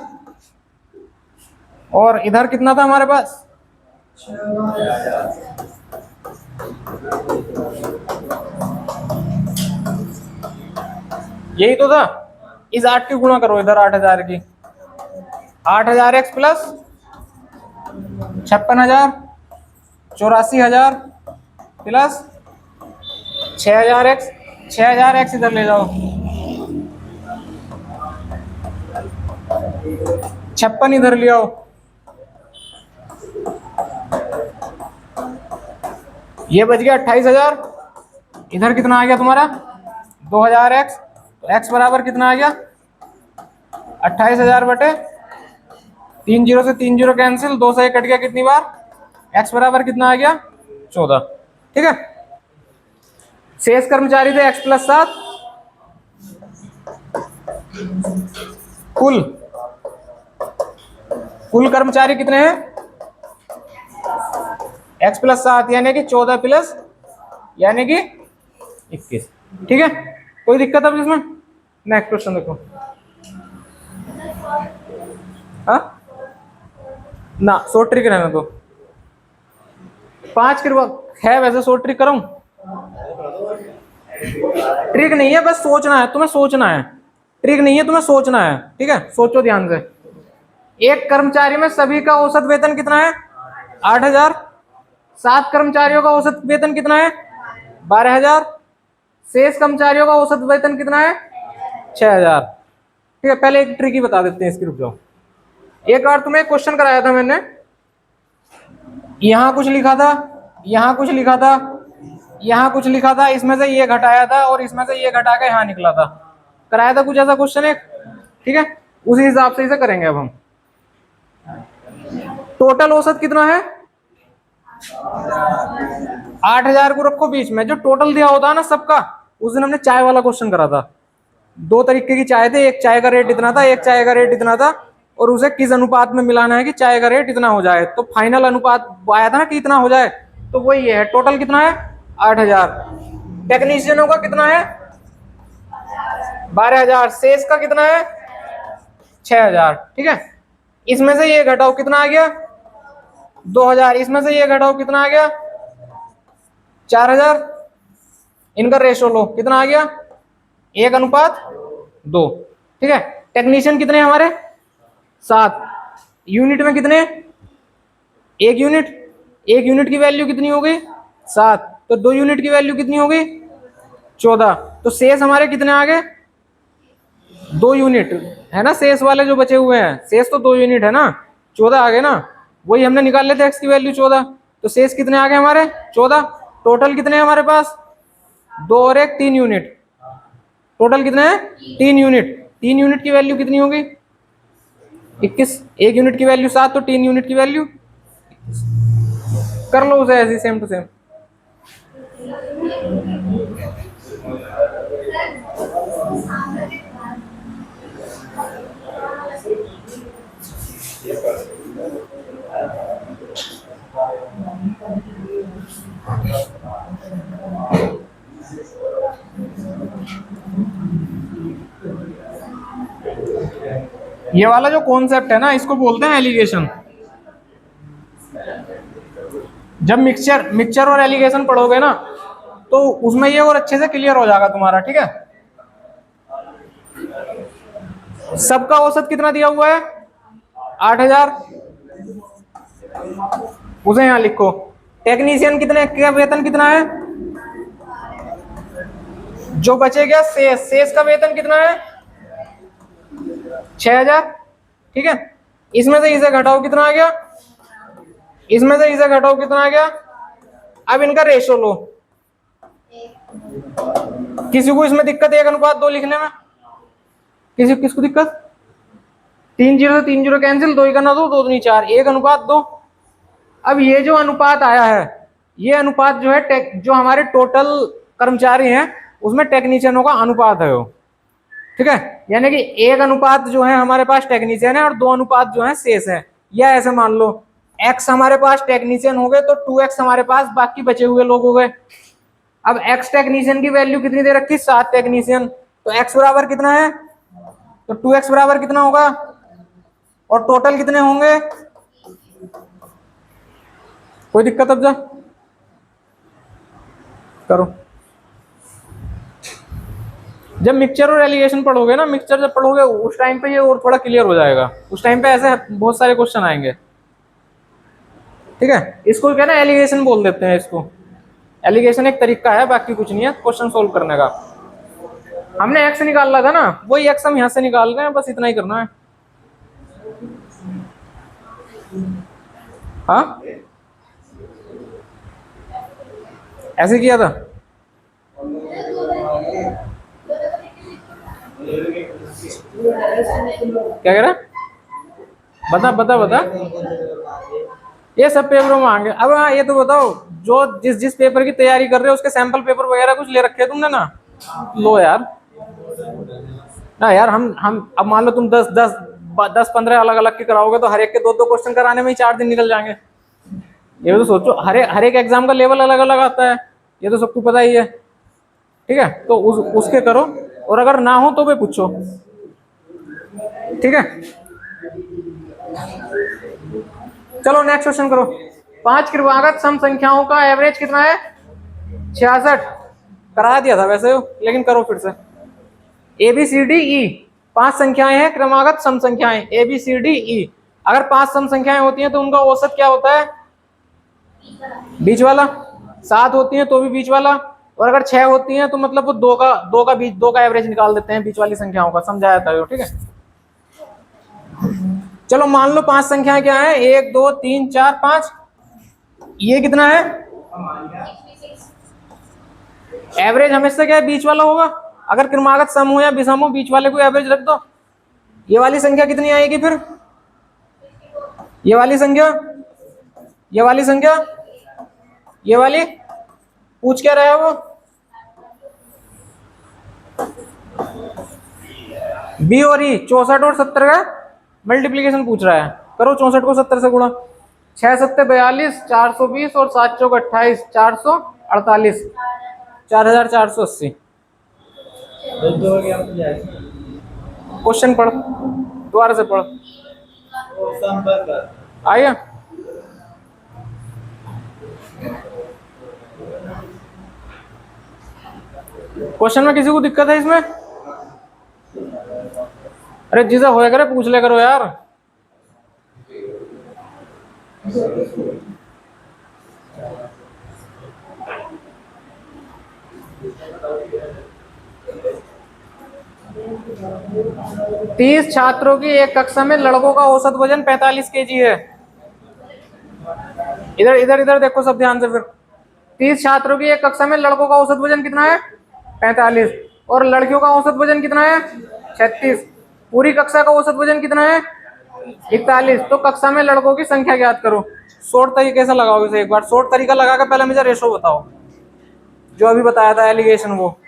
Speaker 1: और इधर कितना था हमारे पास? यही तो था। इस 8 की गुणा करो इधर 8,000 की। 8,000 x plus 56,000, 84,000 plus 6,000 x. 6,000 x इधर ले जाओ, 56 इधर ले आओ। ये बच गया 28,000। इधर कितना आ गया तुम्हारा? 2,000 एक्स। तो एक्स बराबर कितना आ गया? 28,000 बटे 3 जीरो से 3 जीरो कैंसिल, 2 से 1 कट गया कितनी बार? एक्स बराबर कितना आ गया? 14, ठीक है। शेष कर्मचारी थे एक्स प्लस 7, कुल कुल कर्मचारी कितने हैं? x प्लस 7 यानी कि 14 प्लस यानी कि 21। ठीक है, कोई दिक्कत अब इसमें? नेक्स्ट क्वेश्चन देखो। हाँ ना, शॉर्ट ट्रिक रहने दो। 5 करवा है वैसे, शॉर्ट ट्रिक कराऊं? ट्रिक नहीं है, बस सोचना है तुम्हें, सोचना है। ट्रिक नहीं है, तुम्हें सोचना है। ठीक है, सोचो ध्यान से। एक कर्मचारी में सभी का औसत वेतन कितना है? 8,000। 7 कर्मचारियों का औसत वेतन कितना है? 12,000। शेष कर्मचारियों का औसत वेतन कितना है? 6,000। ठीक है, पहले एक ट्रिक ही बता देते हैं इसकी, रुक जाओ। एक बार तुम्हें क्वेश्चन कराया था मैंने, यहां कुछ लिखा था, यहां कुछ लिखा था, यहां कुछ लिखा था, इसमें से ये घटाया था और इसमें से ये घटा के यहां निकला था। कराया था कुछ ऐसा क्वेश्चन एक। ठीक है, उसी हिसाब से इसे करेंगे अब हम। टोटल औसत कितना है? 8,000 को रखो बीच में, जो टोटल दिया होता है ना सबका। उस दिन हमने चाय वाला क्वेश्चन करा था। 2 तरीके की चाय थे, एक चाय का रेट इतना था, एक चाय का रेट इतना था, और उसे किस अनुपात में मिलाना है कि चाय का रेट इतना हो जाए। तो फाइनल अनुपात आया था ना कि इतना हो जाए, तो वही है। टोटल कितना है? 8,000। टेक्नीशियनों का कितना है? 12,000। शेष का कितना है? 6,000। ठीक है, इसमें से ये घटाओ, कितना आ गया? 2,000। इसमें से ये घटाओ, कितना आ गया? 4,000। इनका रेशो लो, कितना आ गया? 1:2। ठीक है, टेक्नीशियन कितने हमारे? 7। यूनिट में कितने? 1 यूनिट। 1 यूनिट की वैल्यू कितनी हो गई? 7। तो 2 यूनिट की वैल्यू कितनी हो गई? 14। तो शेष हमारे कितने आ गए? 2 यूनिट है ना, शेष वाले जो बचे हुए हैं, शेष तो 2 यूनिट है ना, 14 आ गए ना। वही हमने निकाल लेते एक्स की वैल्यू 14। तो शेष कितने आ गए हमारे? 14। टोटल कितने हैं हमारे पास? 2 और 1 3 यूनिट। टोटल कितने हैं? 3 यूनिट। 3 यूनिट की वैल्यू कितनी होगी? 21। 1 यूनिट की वैल्यू 7, तो 3 यूनिट की वैल्यू कर लो उसे ऐसी सेम टू सेम। ये वाला जो कॉन्सेप्ट है ना, इसको बोलते हैं एलिगेशन। जब मिक्सचर और एलिगेशन पढ़ोगे ना, तो उसमें ये और अच्छे से क्लियर हो जाएगा तुम्हारा। ठीक है, सबका औसत कितना दिया हुआ है? 8,000। उसे यहां लिखो। टेक्नीशियन कितने का वेतन कितना है? जो बचेगा शेष का वेतन कितना है? 6,000। ठीक है, इसमें से इसे घटाओ, कितना आ गया? इसमें से इसे घटाओ, कितना आ गया? अब इनका रेशो लो। किसी को इसमें दिक्कत 1:2 लिखने में? किसको दिक्कत? 3 0 से 3 0 कैंसिल, 2 1 2, 2 दूनी 4, 1:2। अब ये जो अनुपात आया है, ये अनुपात जो है जो हमारे टोटल कर्मचारी हैं उसमें टेक्नीशियनों का अनुपात है वो। ठीक है, यानी कि 1 अनुपात जो है हमारे पास टेक्नीशियन है और 2 अनुपात जो है शेष है। या ऐसे मान लो, x हमारे पास टेक्नीशियन हो गए तो 2x हमारे पास बाकी बचे हुए लोग हो गए। अब x टेक्नीशियन की वैल्यू कितनी दे रखी? 7 टेक्नीशियन। तो x बराबर कितना है? तो 2x बराबर कितना होगा? और टोटल कितने होंगे? कोई दिक्कत? अब जा करो। जब मिक्सचर और एलिगेशन पढ़ोगे ना, मिक्सचर जब पढ़ोगे उस टाइम पे ये और थोड़ा क्लियर हो जाएगा। उस टाइम पे ऐसे बहुत सारे क्वेश्चन आएंगे। ठीक है, इसको क्या ना एलिगेशन बोल देते हैं इसको। एलिगेशन एक तरीका है, बाकी कुछ नहीं है क्वेश्चन सोल्व करने का। हमने एक्स निकालना था ना, वही एक्स हम यहां से निकाल रहे हैं, बस इतना ही करना है। हाँ, ऐसे किया था। क्या कह रहा? बता बता बता। ये सब पेपरों में आएंगे। अब हाँ, ये तो बताओ, जो जिस पेपर की तैयारी कर रहे हो उसके सैंपल पेपर वगैरह कुछ ले रखे हैं तुमने ना? लो यार, ना यार, हम अब मान लो तुम 10-15 अलग अलग के कराओगे तो हर एक के 2-2 क्वेश्चन कराने में ही 4 दिन निकल जाएंगे। ये तो सोचो, हर एक एग्जाम का लेवल अलग अलग आता है, ये तो सबको पता ही है। ठीक है, तो उसके करो, और अगर ना हो तो भी पूछो। ठीक है, चलो नेक्स्ट क्वेश्चन करो। 5 क्रमागत सम संख्याओं का एवरेज कितना है? 66। करा दिया था वैसे, लेकिन करो फिर से। A B C D E 5 संख्याएं हैं, क्रमागत सम संख्याएं A B C D E. अगर 5 सम संख्याएं होती हैं तो उनका औसत क्या होता है? बीच वाला। 7 होती हैं तो भी बीच वाला, और अगर 6 होती हैं तो मतलब वो दो का एवरेज निकाल देते हैं बीच वाली संख्याओं का, समझाया था। ठीक है, चलो मान लो 5 संख्याएं क्या है, 1 2 3 4 5। ये कितना है? एवरेज हमेशा क्या है? बीच वाला होगा। अगर क्रमागत सम हो या विषम हो, बीच वाले को एवरेज रख दो। ये वाली संख्या कितनी आएगी फिर? ये वाली संख्या, ये वाली संख्या, ये वाली। पूछ क्या रहा है वो? बी और ई 64 और 70 का मल्टीप्लीकेशन पूछ रहा है। करो 64 को 70 से गुणा। 6 7 42, 420 और 7 चौक 28, 448, 4480। क्वेश्चन पढ़, दोबारा से पढ़। आया? क्वेश्चन में किसी को दिक्कत है इसमें? अरे जिसे होया करे पूछ ले करो यार। तीस छात्रों की एक कक्षा में लड़कों का औसत वजन 45 केजी है। इधर इधर इधर देखो सब ध्यान से। फिर 30 छात्रों की एक कक्षा में लड़कों का औसत वजन कितना है? 45। और लड़कियों का औसत वजन कितना है? 36। पूरी कक्षा का औसत वजन कितना है? 41। तो कक्षा में लड़कों की संख्या ज्ञात करो। शॉर्ट तरीके से लगाओ इसे एक बार। शॉर्ट तरीका लगा के पहले मुझे रेशो बताओ, जो अभी बताया था एलिगेशन, वो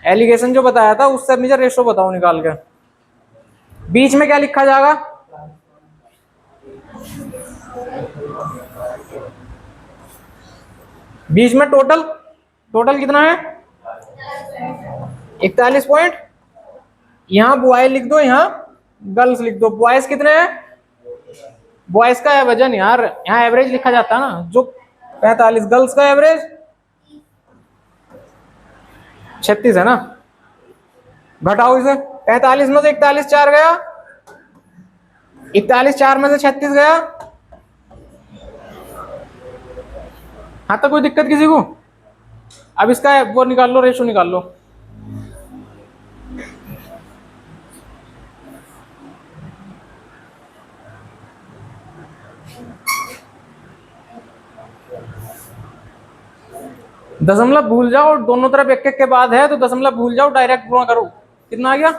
Speaker 1: एलिगेशन जो बताया था उससे मुझे रेशो बताओ निकाल के। बीच में क्या लिखा जाएगा? बीच में टोटल, टोटल कितना है? 41 पॉइंट। यहां बॉय लिख दो, यहां गर्ल्स लिख दो। बॉयज कितने हैं? बॉयज का वजन यार यहाँ एवरेज लिखा जाता है ना, जो 45। गर्ल्स का एवरेज 36 है ना। घटाओ इसे। 45 में से 41 4 गया, 41 4 में से 36 गया। हाँ, तो कोई दिक्कत किसी को? अब इसका वो निकाल लो, रेशो निकाल लो। दशमलव भूल जाओ, दोनों तरफ एक एक के बाद है तो दशमलव भूल जाओ, डायरेक्ट गुणा करो। कितना आ गया?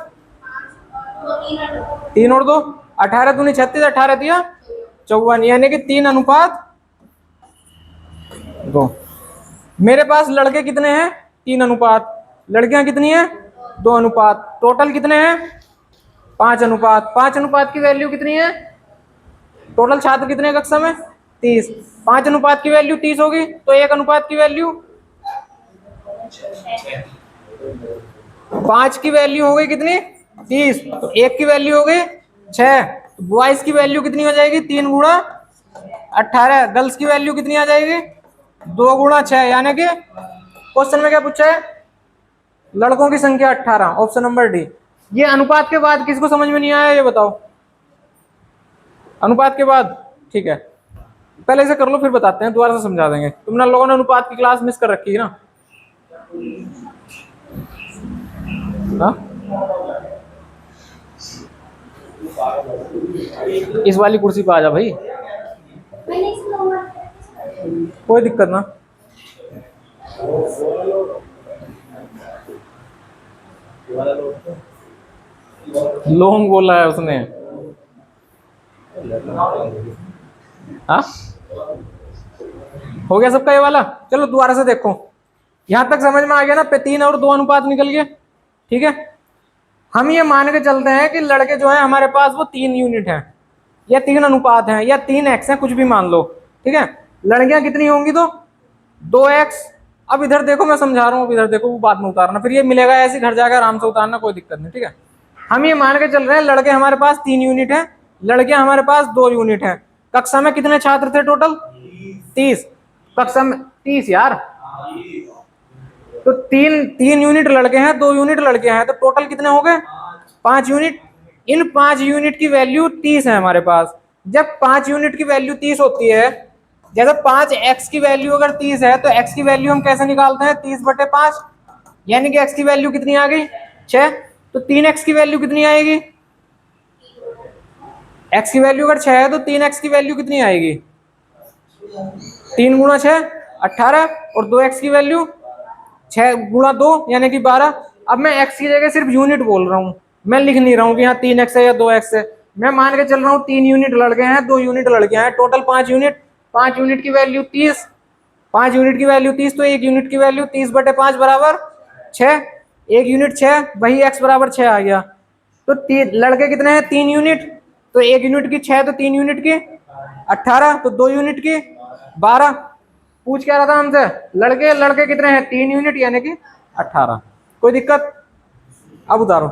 Speaker 1: 3 और 2 18 दूनी 36, 18 दिया 54, यानी कि 3:2। मेरे पास लड़के कितने हैं? 3:, लड़कियां कितनी है? 2:। टोटल कितने हैं? 5:। 5 की वैल्यू कितनी है? टोटल छात्र कितने कक्षा में? 30। 5 की वैल्यू 30 होगी, तो 1 की वैल्यू 5 की वैल्यू हो गई कितनी? 30। तो 1 की वैल्यू हो गई 6। बॉयज की वैल्यू कितनी हो जाएगी? 3 गुणा 18। गर्ल्स की वैल्यू कितनी आ जाएगी? 2 गुणा 6। यानी कि क्वेश्चन में क्या पूछा है? लड़कों की संख्या 18, ऑप्शन नंबर डी। ये अनुपात के बाद किसको समझ में नहीं आया ये बताओ? अनुपात के बाद, ठीक है, पहले इसे कर लो फिर बताते हैं, दोबारा से समझा देंगे। तुमने लोगों ने अनुपात की क्लास मिस कर रखी है ना। हा? इस वाली कुर्सी पे आ जा भाई, कोई दिक्कत ना। लोग बोला है उसने। हाँ, हो गया सबका ये वाला। चलो दोबारा से देखो, यहां तक समझ में आ गया ना? 3 और 2 अनुपात निकल गए। ठीक है, हम ये मान के चलते हैं कि लड़के जो है हमारे पास वो 3 यूनिट हैं या 3 अनुपात हैं या 3x है, कुछ भी मान लो, ठीक है। लड़कियां कितनी होंगी तो 2x। अब इधर देखो मैं समझा रहा हूँ, इधर देखो, वो बाद में उतारना, फिर ये मिलेगा ऐसे घर जाकर आराम से उतारना, कोई दिक्कत नहीं, ठीक है। हम ये मान के चल रहे हैं लड़के हमारे पास 3 यूनिट है, लड़कियां हमारे पास 2 यूनिट है। कक्षा में कितने छात्र थे टोटल? 30। कक्षा में 30 यार, तो तीन यूनिट लड़के हैं, 2 यूनिट लड़के हैं, तो टोटल कितने हो गए? 5 यूनिट। इन 5 यूनिट की वैल्यू 30 है हमारे पास। जब 5 यूनिट की वैल्यू 30 होती है, जैसे 5x की वैल्यू अगर 30 है तो x की वैल्यू हम कैसे निकालते हैं? 30/5, यानी कि x की वैल्यू कितनी आ गई? 6। तो 3x की वैल्यू कितनी आएगी? x की वैल्यू अगर 6 है तो 3x की वैल्यू कितनी आएगी? 3 × 6 18, और 2x की वैल्यू 6 × 2 यानी कि 12। अब मैं x की जगह सिर्फ यूनिट बोल रहा हूँ, मैं लिख नहीं रहा हूँ कि यहाँ 3x है या 2x है। मैं मान के चल रहा हूँ 3 यूनिट लड़के हैं, 2 यूनिट लड़कियां हैं, टोटल 5 यूनिट। 5 यूनिट की वैल्यू 30, 5 यूनिट की वैल्यू 30, तो 1 यूनिट की वैल्यू 30/5 बराबर 6। 1 यूनिट 6, वही x बराबर 6 आ गया। तो लड़के कितने हैं? 3 यूनिट, तो 1 यूनिट की 6, तो 3 यूनिट की 18, तो 2 यूनिट की 12। पूछ क्या रहा था हमसे? लड़के लड़के कितने हैं? 3 यूनिट यानी कि 18। कोई दिक्कत? अब उतारो।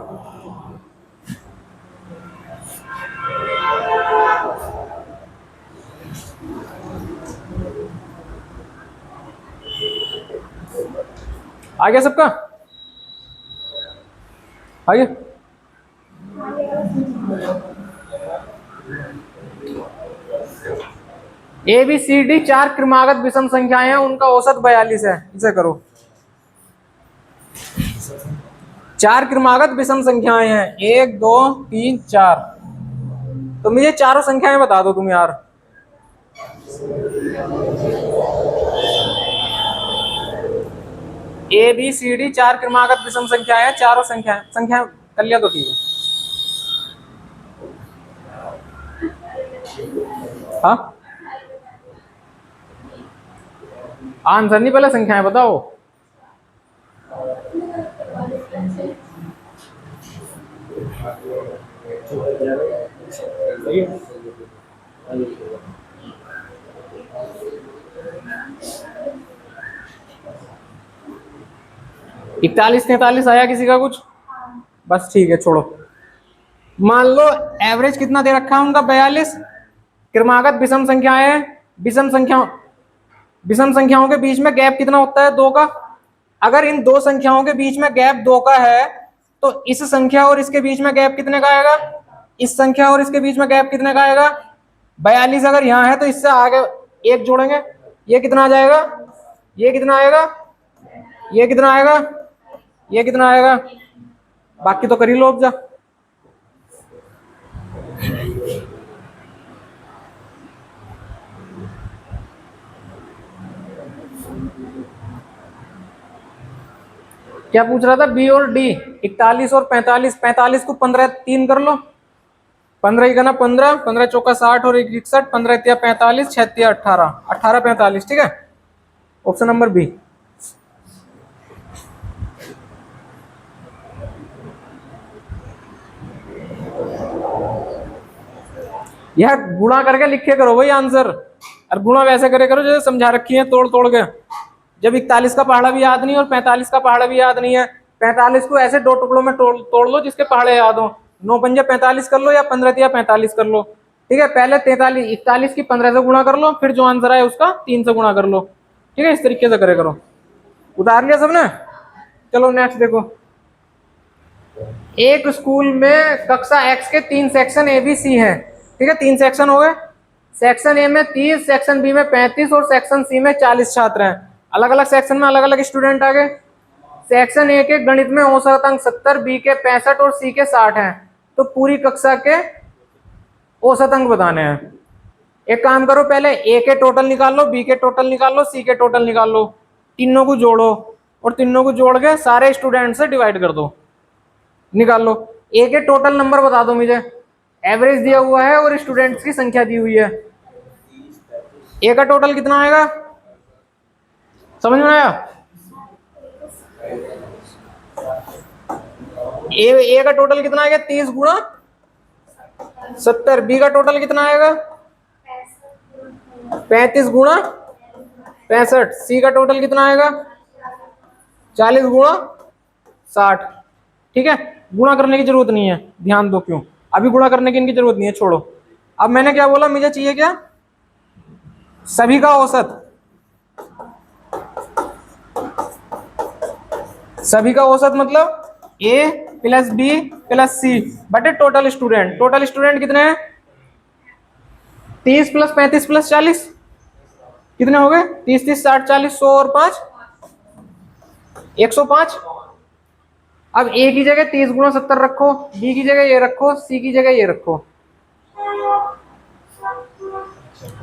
Speaker 1: आ गया सबका? आइए। ए बी सी डी 4 क्रमागत विषम संख्याएं हैं, उनका औसत 42 है। इसे करो। 4 क्रमागत विषम संख्याएं हैं, 1 2 3 4। तो मुझे चारों संख्याएं बता दो तुम यार। ए बी सी डी 4 क्रमागत विषम संख्याएं हैं, चारों संख्या कर लिया तो ठीक है। हाँ, आंसर नहीं, पहले संख्याएं बताओ। इकतालीस 43 आया किसी का कुछ? बस ठीक है, छोड़ो। मान लो एवरेज कितना दे रखा है उनका? 42। क्रमागत विषम संख्याएं हैं, विषम संख्याओं के बीच में गैप कितना होता है? 2 का। अगर इन दो संख्याओं के बीच में गैप 2 का है तो इस संख्या और इसके बीच में गैप कितने का आएगा? इस संख्या और इसके बीच में गैप कितने का आएगा? 42 अगर यहाँ है तो इससे आगे 1 जोड़ेंगे, ये कितना आ जाएगा? ये कितना आएगा? ये कितना आएगा? ये कितना आएगा? बाकी तो कर ही लो अब जा। क्या पूछ रहा था? बी और डी। 41 और 45, 45 को 15 3 कर लो, 15 का ना 15, 15 चौका 60 और 1 61, 15 तिया 45, 6 तिया 18, 18 45, ठीक है। Option number B. यार गुणा करके लिखे करो भाई आंसर, और गुणा वैसे करे करो जैसे समझा रखी है तोड़ तोड़ के। जब 41 का पहाड़ा भी याद नहीं और 45 का पहाड़ा भी याद नहीं है, 45 को ऐसे 2 टुकड़ों में तोड़ लो जिसके पहाड़े याद हो। 9 पंजे 45 कर लो या 15 तिया 45 कर लो, ठीक है। पहले 41 की 15 से गुणा कर लो, फिर जो आंसर आए उसका 3 से गुणा कर लो, ठीक है। इस तरीके से करे करो। उतार लिया सबने? चलो नेक्स्ट देखो। एक स्कूल में कक्षा एक्स के 3 सेक्शन ए बी सी हैं, ठीक है। 3 सेक्शन हो गए। सेक्शन ए में 30, सेक्शन बी में 35 और सेक्शन सी में 40 छात्र हैं। अलग अलग सेक्शन में अलग अलग स्टूडेंट आ गए। सेक्शन ए के गणित में औसत अंक 70, बी के 65 और सी के 60 हैं। तो पूरी कक्षा के औसत अंक बताने हैं। एक काम करो, पहले ए के टोटल निकाल लो, बी के टोटल निकाल लो, सी के टोटल निकाल लो, तीनों को जोड़ो और तीनों को जोड़ के सारे स्टूडेंट से डिवाइड कर दो, निकाल लो। ए के टोटल नंबर बता दो मुझे। एवरेज दिया हुआ है और स्टूडेंट्स की संख्या दी हुई है। ए का टोटल कितना आएगा? समझ में आया? ए का टोटल कितना आएगा 30 गुणा 70, बी का टोटल कितना आएगा 35 गुणा 65, सी का टोटल कितना आएगा 40 गुणा 60। ठीक है, गुणा करने की जरूरत नहीं है, ध्यान दो क्यों, अभी गुणा करने की इनकी जरूरत नहीं है, छोड़ो। अब मैंने क्या बोला, मुझे चाहिए क्या, सभी का औसत, सभी का औसत मतलब ए प्लस बी प्लस सी बटे टोटल स्टूडेंट। टोटल स्टूडेंट कितने हैं 30 प्लस 35 प्लस 40 कितने हो गए 30 30 60 40 100 और 5 105। अब ए की जगह 30 गुणा 70 रखो, बी की जगह ये रखो, सी की जगह ये रखो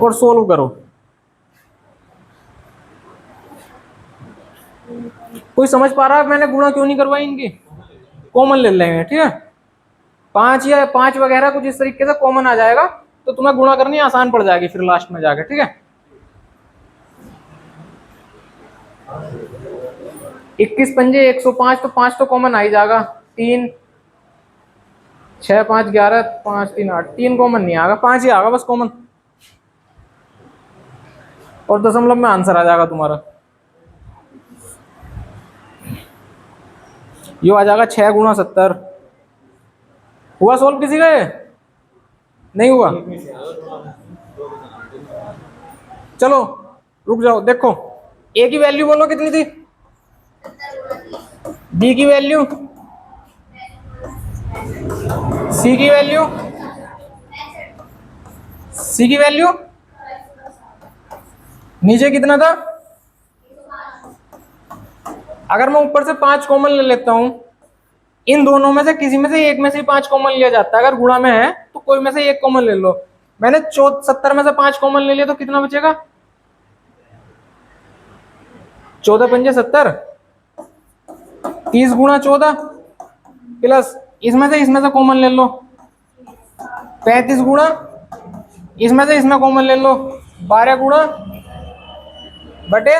Speaker 1: और सोल्व करो। कोई समझ पा रहा है मैंने गुणा क्यों नहीं करवाई इनकी, कॉमन ले लेंगे। ठीक है, 5 या 5 वगैरह कुछ इस तरीके से कॉमन आ जाएगा तो तुम्हें गुणा करनी आसान पड़ जाएगी फिर लास्ट में जाके। ठीक है, 21 पंजे 105, तो 5 तो कॉमन आ ही जाएगा, 3 6 5 11 5 3 8, 3 कॉमन नहीं आएगा, 5 ही आएगा बस कॉमन, और दशमलव में आंसर आ जाएगा तुम्हारा। यो आ जाएगा 6 गुणा 70। हुआ सोल्व किसी का, ये नहीं हुआ, चलो रुक जाओ, देखो ए की वैल्यू बोलो कितनी थी, बी की वैल्यू, सी की वैल्यू, सी की वैल्यू नीचे कितना था, अगर मैं ऊपर से 5 कॉमन ले लेता हूं, इन दोनों में से किसी में से एक में से 5 कॉमन लिया जाता है, अगर गुणा में है तो कोई में से एक कॉमन ले लो। मैंने 70 में से 5 कॉमन ले लिया तो कितना बचेगा 14 पंजे 70, 30 गुणा 14 प्लस इसमें से कॉमन ले लो 35 गुणा, इसमें कॉमन ले लो 12 गुणा बटे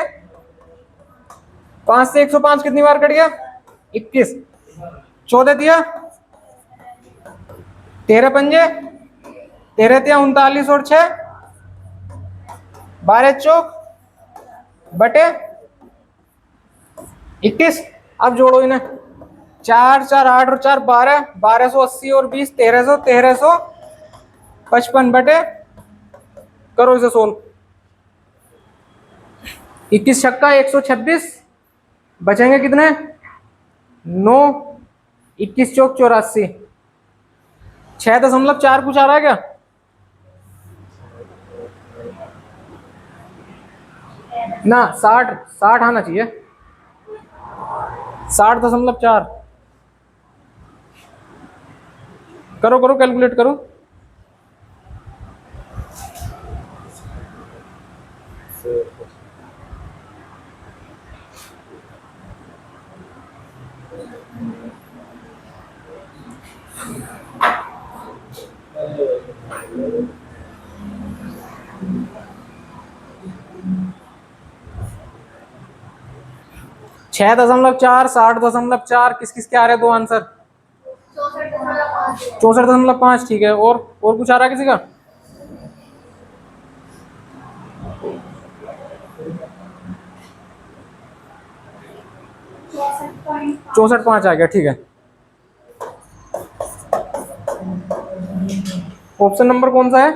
Speaker 1: 5 से 105 कितनी बार कट गया 21, 14 दिया 13 पंजे 13 दिया 39 और 6 12 चौक बटे 21। अब जोड़ो इन्हें, 4 4 8 और 4 12, 1280 और 20 1300, 1355 बटे, करो इसे सोल्व, 21 छक्का 126, बचेंगे कितने 9, 21 चौक 84, 6.4 कुछ आ रहा है क्या, ना 60 आना चाहिए, 60.4, करो करो कैलकुलेट करो, छह 6.4 60.4, किस किस के आ रहे हैं दो आंसर 64.5, ठीक है, और कुछ आ रहा है किसी का 64.5 आ गया, ठीक है। ऑप्शन नंबर कौन सा है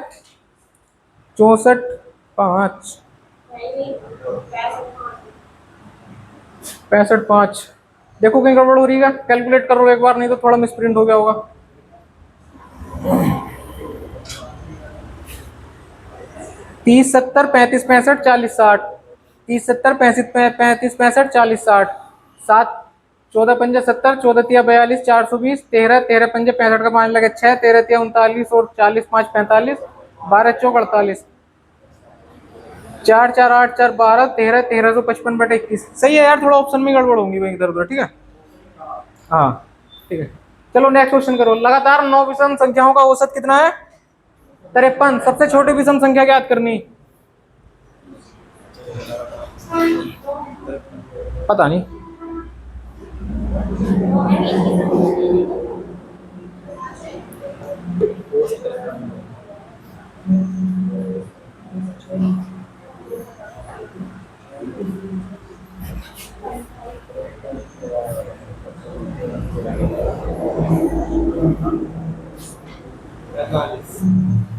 Speaker 1: 64.5 65.5, देखो कहीं गड़बड़ हो रही है, कैलकुलेट करो एक बार, नहीं तो थोड़ा मिसप्रिंट हो गया होगा। 30 70 35 65 40 60, 30 70 35 35 65 40 60, 7 14 पंजे 70, 14 तिया 42 420, 13 13 पंजे 65 का 5 लगे 6, 13 तिया 39 और 40 5 45, 12 चौक 48, 4 4 8 4 12 13 1355 बटे 21, सही है यार, थोड़ा ऑप्शन में गड़बड़ होंगी भाई इधर उधर, ठीक है हाँ ठीक है। चलो नेक्स्ट क्वेश्चन करो, लगातार 9 विषम संख्याओं का औसत कितना है 53, सबसे छोटी विषम संख्या ज्ञात करनी, पता नहीं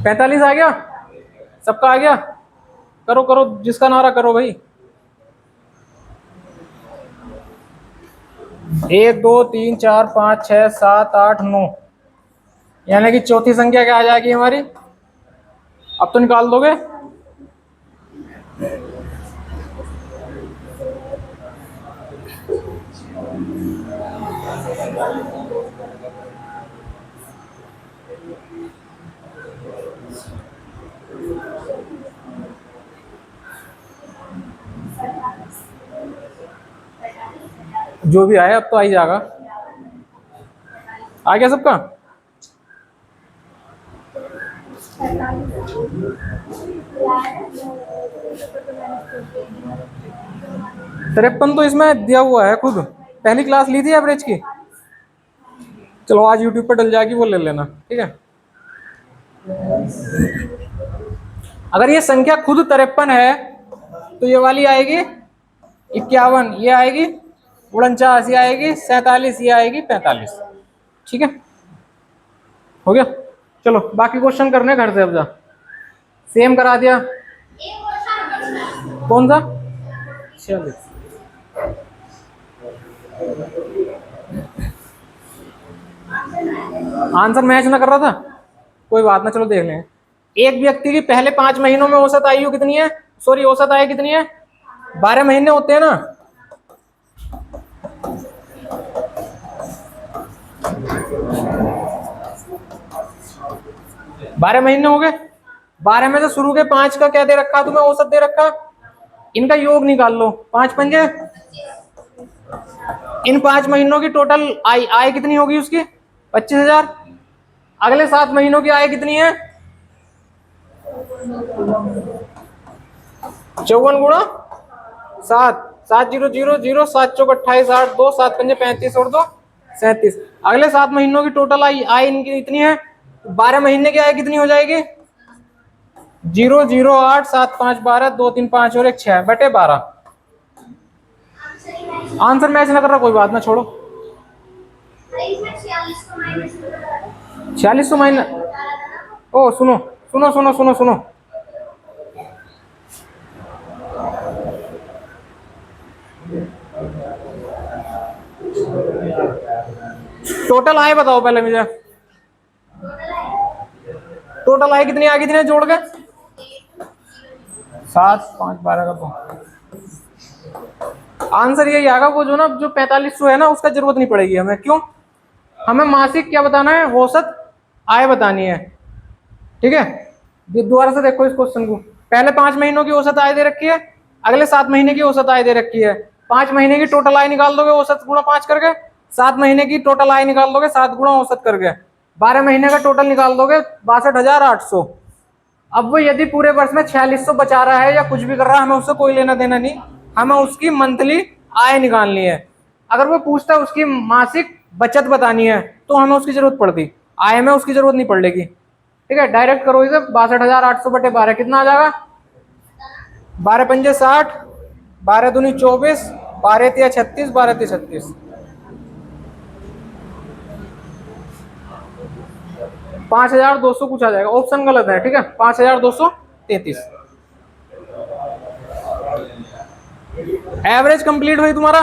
Speaker 1: पैंतालीस आ गया, सबका आ गया। करो करो, जिसका नारा करो भाई। 1 2 3 4 5 6 7 8 9, यानी कि चौथी संख्या क्या आ जाएगी हमारी? अब तो निकाल दोगे। जो भी आया अब तो आ ही जाएगा। आ गया सबका? तिरपन तो इसमें दिया हुआ है खुद, पहली क्लास ली थी एवरेज की। चलो आज यूट्यूब पर डल जाएगी, वो ले लेना, ठीक है। अगर ये संख्या खुद 53 है तो ये वाली आएगी 51, ये आएगी 49, ये आएगी 47, ये आएगी 45, ठीक है। हो गया। चलो बाकी क्वेश्चन करने घर से अब जा। सेम करा दिया। कौन सा? 46। आंसर मैच ना कर रहा था, कोई बात ना, चलो देख लें। एक व्यक्ति की पहले 5 महीनों में औसत आयु कितनी है? सॉरी, औसत आयु कितनी है? 12 महीने होते हैं ना। बारह महीने हो गए। 12 में से शुरू के 5 का क्या दे रखा तुम्हें? औसत दे रखा। इनका योग निकाल लो, 5 पंजे। इन 5 महीनों की टोटल आय कितनी होगी उसकी? 25,000। अगले 7 महीनों की आय कितनी है? 54 गुणा 7, 7,000, 7 चौक 28, 8 2, 7 पंजे 35 और 2 37। अगले 7 महीनों की टोटल आय इनकी इतनी है। 12 महीने की आय कितनी हो जाएगी? 0 0 8 7 5 12, 2 3 5 और 1 6 बटे 12। आंसर मैच ना कर रहा, कोई बात ना, छोड़ो। 46 माइनस, ओ सुनो सुनो सुनो सुनो सुनो, टोटल आय बताओ पहले मुझे। टोटल आय कितनी आ गई थी जोड़ के? 7 5 12 का तो आंसर यही आएगा। वो जो ना जो 4500 है ना, उसका जरूरत नहीं पड़ेगी हमें। क्यों? हमें मासिक क्या बताना है? औसत आय बतानी है, ठीक है। दोबारा से देखो इस क्वेश्चन को। पहले 5 महीनों की औसत आय दे रखी है, अगले 7 महीने की औसत आय दे रखी है। 5 महीने की टोटल आय निकाल दोगे औसत गुणा 5 करके, 7 महीने की टोटल आय निकाल दोगे 7 गुणा औसत करके, 12 महीने का टोटल निकाल दोगे 62,800। अब वो यदि पूरे वर्ष में 4600 बचा रहा है या कुछ भी कर रहा है, हमें उससे कोई लेना देना नहीं, हमें उसकी मंथली आय निकालनी है। अगर वो पूछता है उसकी मासिक बचत बतानी है तो हमें उसकी जरूरत पड़ती, आय में उसकी जरूरत नहीं पड़ेगी, ठीक है। डायरेक्ट करो इसे। 62,800 बटे 12 कितना आ जाएगा? 12 पंजे 60, 12 दूनी 24, 12 तिया 36, 12 तिया 36, 5,200 कुछ आ जाएगा। ऑप्शन गलत है, ठीक है। 5,233। एवरेज कंप्लीट हुई तुम्हारा।